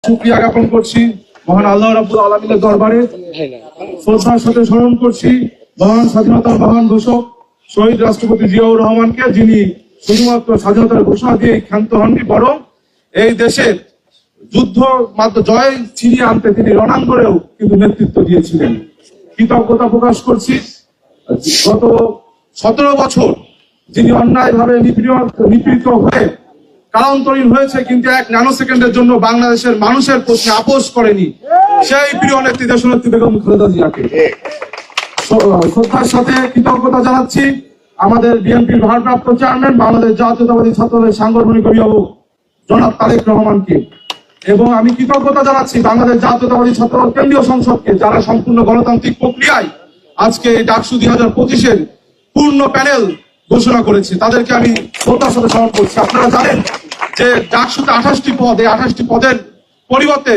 শুকরিয়া জ্ঞাপন করছি মহান আল্লাহ রাব্বুল আলামিনের দরবারে। শ্রদ্ধার সাথে স্মরণ করছি মহান স্বাধীনতার মহান ঘোষক শহীদ রাষ্ট্রপতি জিয়াউর রহমানকে, যিনি শুধুমাত্র স্বাধীনতার ঘোষণা দিয়ে ক্ষান্ত হননি, বরং এই দেশের যুদ্ধ মাত্র জয় ছিনিয়ে আনতে তিনি রণাঙ্গনেও কিন্তু নেতৃত্ব দিয়েছিলেন। কৃতজ্ঞতা প্রকাশ করছি গত 17 বছর যিনি অন্যায়ভাবে নিপীড়িত হয়ে কারান্তরীণ হয়েছে, কিন্তু 1 ন্যানো সেকেন্ডের জন্য বাংলাদেশের মানুষের প্রশ্নে আপোষ করেনি, সেই প্রিয় নেত্রী দেশনেত্রী বেগম খালেদা জিয়াকে শ্রদ্ধার সাথে কৃতজ্ঞতা জানাচ্ছি আমাদের বিএনপির ভারপ্রাপ্ত চেয়ারম্যান, বাংলাদেশ জাতীয়তাবাদী ছাত্রদলের সাংগঠনিক অভিভাবক জনাব তারেক রহমানকে, এবং আমি কৃতজ্ঞতা জানাচ্ছি বাংলাদেশ জাতীয়তাবাদী ছাত্রদল কেন্দ্রীয় সংসদকে, যারা সম্পূর্ণ গণতান্ত্রিক প্রক্রিয়ায় আজকে ডাকসু 2025-এর পূর্ণ প্যানেল ঘোষণা করেছে। তাদেরকে আমি শ্রদ্ধার সাথে স্মরণ করছি। আপনারা জানেন যে ডাকসুতে 28টি পদ, এই 28টি পদের পরিবর্তে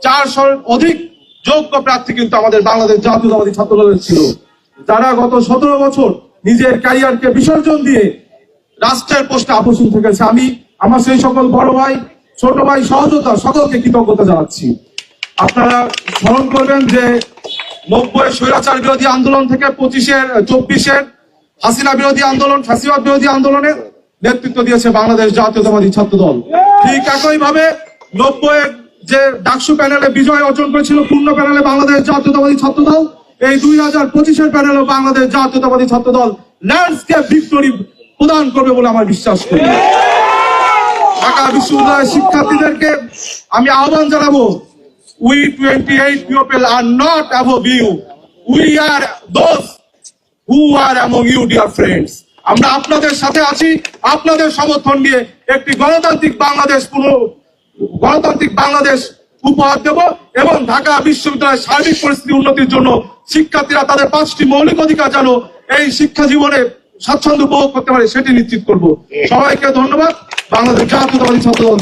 400-র অধিক যোগ্য প্রার্থী কিন্তু আমাদের বাংলাদেশ জাতীয়তাবাদী ছাত্রদলের ছিল, যারা গত 17 বছর নিজের ক্যারিয়ারকে বিসর্জন দিয়ে রাষ্ট্রের প্রশ্নে আপোষহীন থেকেছে। আমি আমার সেই সকল বড় ভাই, ছোট ভাই, সহযোদ্ধা সকলকে কৃতজ্ঞতা জানাচ্ছি। আপনারা স্মরণ করবেন যে 90-এর স্বৈরাচার বিরোধী আন্দোলন থেকে 24-এর হাসিনা বিরোধী আন্দোলন, ফ্যাসিবাদ বিরোধী আন্দোলনের নেতৃত্ব দিয়েছে বাংলাদেশ জাতীয়তাবাদী ছাত্রদল। ঠিক একই ভাবে 90-এর যে ডাকসু প্যানেলে বিজয় অর্জন করেছিল পূর্ণ প্যানেলে বাংলাদেশ জাতীয়তাবাদী ছাত্রদল, এই 2025-এর প্যানেলও বাংলাদেশ জাতীয়তাবাদী ছাত্রদল ল্যান্ডস্কেপ ভিক্টরি প্রদান করবে বলে আমার বিশ্বাস করি। ঢাকা বিশ্ববিদ্যালয়ের শিক্ষার্থীদেরকে আমি আহ্বান জানাবো, we 28 people are not above you, we are those who are among you, dear friends. আমরা আপনাদের সাথে আছি, আপনাদের সমর্থন নিয়ে একটি গণতান্ত্রিক বাংলাদেশ উপহার দেব, এবং ঢাকা বিশ্ববিদ্যালয়ের সার্বিক পরিস্থিতি উন্নতির জন্য শিক্ষার্থীরা তাদের 5টি মৌলিক অধিকার যেন এই শিক্ষা জীবনে স্বাচ্ছন্দ্য উপভোগ করতে পারে সেটি নিশ্চিত করব। সবাইকে ধন্যবাদ। বাংলাদেশ জাতীয়তাবাদী ছাত্রদল।